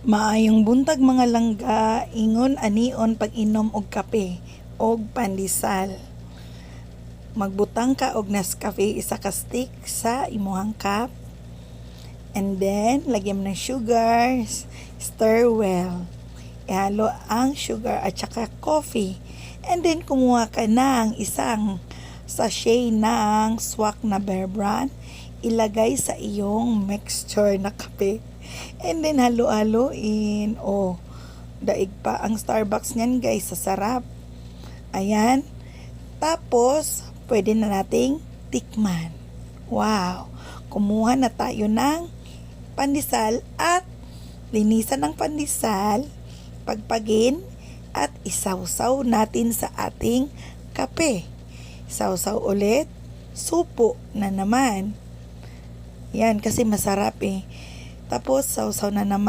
Maayong buntag mga langga, ingon anion pag-inom og kape og pandesal. Magbutang ka og Nescafe isa ka stick sa imuhang cup. And then, lagyan mo ng sugar, stir well. Ihalo ang sugar at saka coffee. And then, kumuha ka ng isang sachet ng swak na Bear Brand. Ilagay sa iyong mixture na kape. And then, halo-haloin. Oh, daig pa ang Starbucks niyan guys, sa sarap. Ayan. Tapos, pwede na nating tikman. Wow! Kumuha na tayo ng pandesal at linisan ng pandesal, pagpagin at isawsaw natin sa ating kape. Sausaw ulit, supo na naman. Yan, kasi masarap eh. Tapos, sausaw na naman.